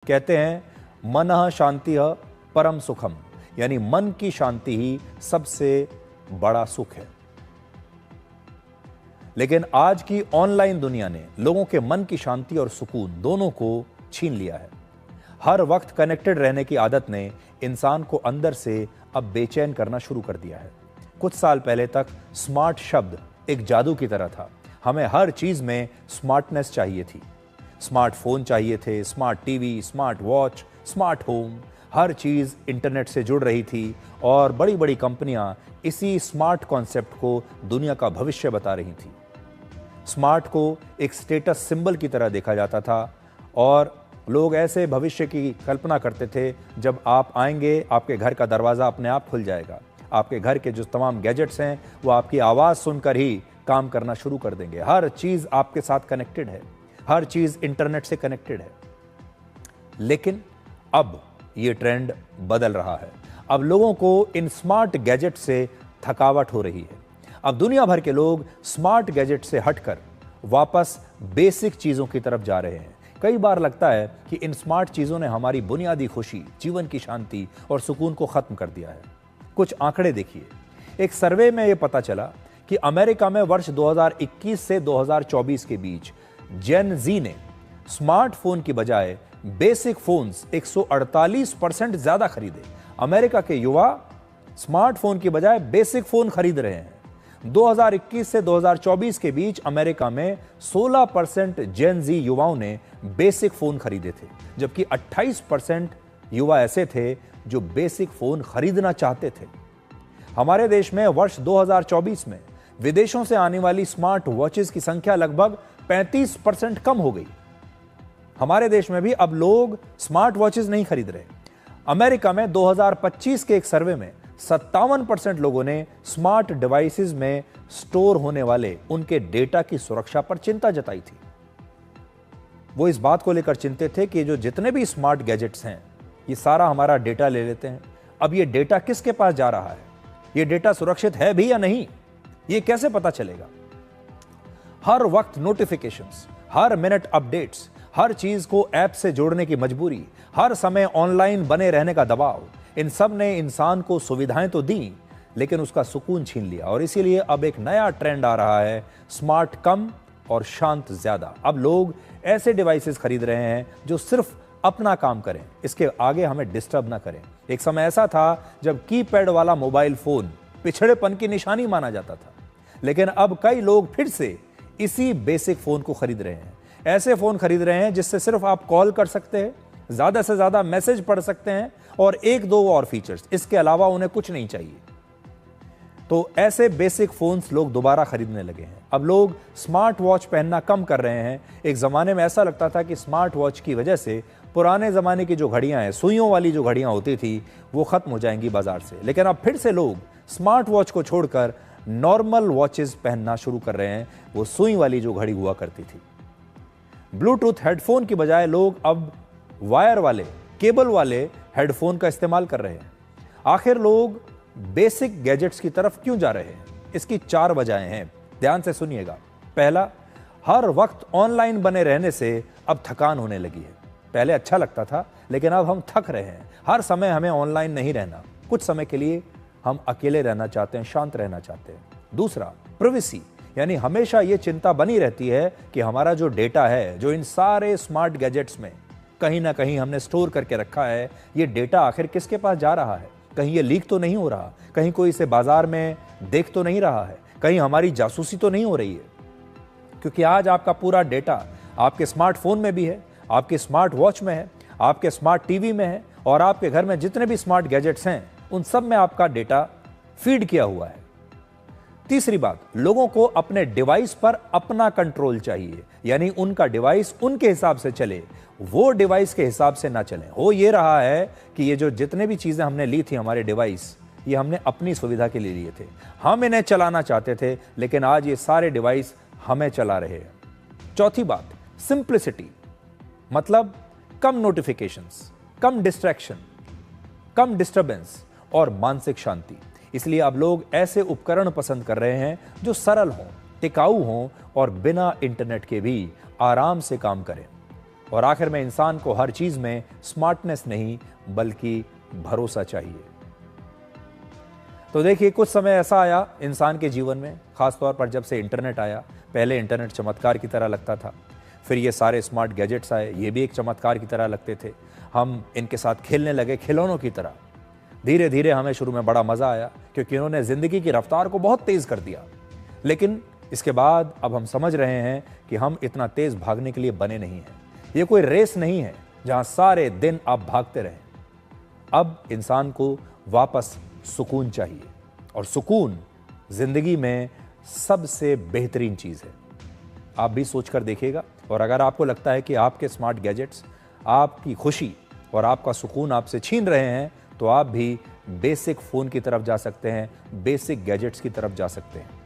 कहते हैं मनः शांतिः परम सुखम, यानी मन की शांति ही सबसे बड़ा सुख है। लेकिन आज की ऑनलाइन दुनिया ने लोगों के मन की शांति और सुकून दोनों को छीन लिया है। हर वक्त कनेक्टेड रहने की आदत ने इंसान को अंदर से अब बेचैन करना शुरू कर दिया है। कुछ साल पहले तक स्मार्ट शब्द एक जादू की तरह था। हमें हर चीज में स्मार्टनेस चाहिए थी। स्मार्टफोन चाहिए थे, smart TV, smart watch, smart home, हर चीज इंटरनेट से जुड़ रही थी और बड़ी बड़ी कंपनियां इसी स्मार्ट कॉन्सेप्ट को दुनिया का भविष्य बता रही थी। स्मार्ट को एक स्टेटस सिंबल की तरह देखा जाता था और लोग ऐसे भविष्य की कल्पना करते थे, जब आप आएंगे आपके घर का दरवाजा अपने आप खुल जाएगा, आपके घर के जो तमाम गैजेट्स हैं वो आपकी आवाज सुनकर ही काम करना शुरू कर देंगे। हर चीज आपके साथ कनेक्टेड है, हर चीज इंटरनेट से कनेक्टेड है। लेकिन अब ये ट्रेंड बदल रहा है। अब लोगों को इन स्मार्ट गैजेट से थकावट हो रही है। अब दुनिया भर के लोग स्मार्ट गैजेट से हटकर वापस बेसिक चीजों की तरफ जा रहे हैं। कई बार लगता है कि इन स्मार्ट चीजों ने हमारी बुनियादी खुशी, जीवन की शांति और सुकून को खत्म कर दिया है। कुछ आंकड़े देखिए। एक सर्वे में यह पता चला कि अमेरिका में वर्ष 2021 से 2024 के बीच जेन जी ने स्मार्टफोन की बजाय बेसिक फोन्स 148% ज्यादा खरीदे। अमेरिका के युवा स्मार्टफोन की बजाय बेसिक फोन खरीद रहे हैं। 2021 से 2024 के बीच अमेरिका में 16% जेन जी युवाओं ने बेसिक फोन खरीदे थे, जबकि 28% युवा ऐसे थे जो बेसिक फोन खरीदना चाहते थे। हमारे देश में वर्ष 2024 में विदेशों से आने वाली स्मार्ट वॉचेस की संख्या लगभग 35% कम हो गई। हमारे देश में भी अब लोग स्मार्ट वॉचेस नहीं खरीद रहे। अमेरिका में 2025 के एक सर्वे में 57% लोगों ने स्मार्ट डिवाइसेस में स्टोर होने वाले उनके डेटा की सुरक्षा पर चिंता जताई थी। वो इस बात को लेकर चिंतित थे कि जो जितने भी स्मार्ट गैजेट्स हैं ये सारा हमारा डेटा ले लेते हैं। अब ये डेटा किसके पास जा रहा है, ये डेटा सुरक्षित है भी या नहीं, ये कैसे पता चलेगा। हर वक्त नोटिफिकेशंस, हर मिनट अपडेट्स, हर चीज को ऐप से जोड़ने की मजबूरी, हर समय ऑनलाइन बने रहने का दबाव, इन सब ने इंसान को सुविधाएं तो दी लेकिन उसका सुकून छीन लिया। और इसीलिए अब एक नया ट्रेंड आ रहा है, स्मार्ट कम और शांत ज्यादा। अब लोग ऐसे डिवाइसेस खरीद रहे हैं जो सिर्फ अपना काम करें, इसके आगे हमें डिस्टर्ब ना करें। एक समय ऐसा था जब कीपैड वाला मोबाइल फोन पिछड़ेपन की निशानी माना जाता था, लेकिन अब कई लोग फिर से इसी बेसिक फोन को खरीद रहे हैं। ऐसे फोन खरीद रहे हैं जिससे सिर्फ आप कॉल कर सकते हैं, ज्यादा से ज्यादा मैसेज पढ़ सकते हैं और एक दो और फीचर्स, इसके अलावा उन्हें कुछ नहीं चाहिए। तो ऐसे बेसिक फोन्स लोग दोबारा खरीदने लगे हैं। अब लोग स्मार्ट वॉच पहनना कम कर रहे हैं। एक जमाने में ऐसा लगता था कि स्मार्ट वॉच की वजह से पुराने जमाने की जो घड़ियां हैं, सुइयों वाली जो घड़ियां होती थी, वो खत्म हो जाएंगी बाजार से। लेकिन अब फिर से लोग स्मार्ट वॉच को छोड़कर नॉर्मल वॉचेस पहनना शुरू कर रहे हैं, वो सुई वाली जो घड़ी हुआ करती थी। ब्लूटूथ हेडफोन की बजाय लोग अब वायर वाले, केबल वाले हेडफोन का इस्तेमाल कर रहे हैं। आखिर लोग बेसिक गैजेट्स की तरफ क्यों जा रहे हैं? इसकी 4 वजहें हैं, ध्यान से सुनिएगा। पहला, हर वक्त ऑनलाइन बने रहने से अब थकान होने लगी है। पहले अच्छा लगता था लेकिन अब हम थक रहे हैं। हर समय हमें ऑनलाइन नहीं रहना, कुछ समय के लिए हम अकेले रहना चाहते हैं, शांत रहना चाहते हैं। दूसरा, प्राइवेसी, यानी हमेशा ये चिंता बनी रहती है कि हमारा जो डेटा है, जो इन सारे स्मार्ट गैजेट्स में कहीं ना कहीं हमने स्टोर करके रखा है, ये डेटा आखिर किसके पास जा रहा है? कहीं ये लीक तो नहीं हो रहा, कहीं कोई इसे बाजार में देख तो नहीं रहा है, कहीं हमारी जासूसी तो नहीं हो रही है? क्योंकि आज आपका पूरा डेटा आपके स्मार्टफोन में भी है, आपके स्मार्ट वॉच में है, आपके स्मार्ट टीवी में है और आपके घर में जितने भी स्मार्ट गैजेट्स हैं उन सब में आपका डेटा फीड किया हुआ है। तीसरी बात, लोगों को अपने डिवाइस पर अपना कंट्रोल चाहिए, यानी उनका डिवाइस उनके हिसाब से चले, वो डिवाइस के हिसाब से ना चले। हो ये रहा है कि ये जो जितने भी चीजें हमने ली थी, हमारे डिवाइस, ये हमने अपनी सुविधा के लिए लिए थे, हम इन्हें चलाना चाहते थे, लेकिन आज ये सारे डिवाइस हमें चला रहे हैं। चौथी बात, सिंप्लिसिटी, मतलब कम नोटिफिकेशंस, कम डिस्ट्रैक्शन, कम डिस्टर्बेंस और मानसिक शांति। इसलिए अब लोग ऐसे उपकरण पसंद कर रहे हैं जो सरल हों, टिकाऊ हों और बिना इंटरनेट के भी आराम से काम करें। और आखिर में इंसान को हर चीज में स्मार्टनेस नहीं बल्कि भरोसा चाहिए। तो देखिए, कुछ समय ऐसा आया इंसान के जीवन में, खासतौर पर जब से इंटरनेट आया। पहले इंटरनेट चमत्कार की तरह लगता था, फिर ये सारे स्मार्ट गैजेट्स आए, ये भी एक चमत्कार की तरह लगते थे। हम इनके साथ खेलने लगे खिलौनों की तरह। धीरे धीरे हमें शुरू में बड़ा मजा आया क्योंकि इन्होंने जिंदगी की रफ्तार को बहुत तेज कर दिया। लेकिन इसके बाद अब हम समझ रहे हैं कि हम इतना तेज भागने के लिए बने नहीं हैं। ये कोई रेस नहीं है जहां सारे दिन आप भागते रहें। अब इंसान को वापस सुकून चाहिए, और सुकून जिंदगी में सबसे बेहतरीन चीज है। आप भी सोचकर देखिएगा, और अगर आपको लगता है कि आपके स्मार्ट गैजेट्स आपकी खुशी और आपका सुकून आपसे छीन रहे हैं, तो आप भी बेसिक फोन की तरफ जा सकते हैं, बेसिक गैजेट्स की तरफ जा सकते हैं।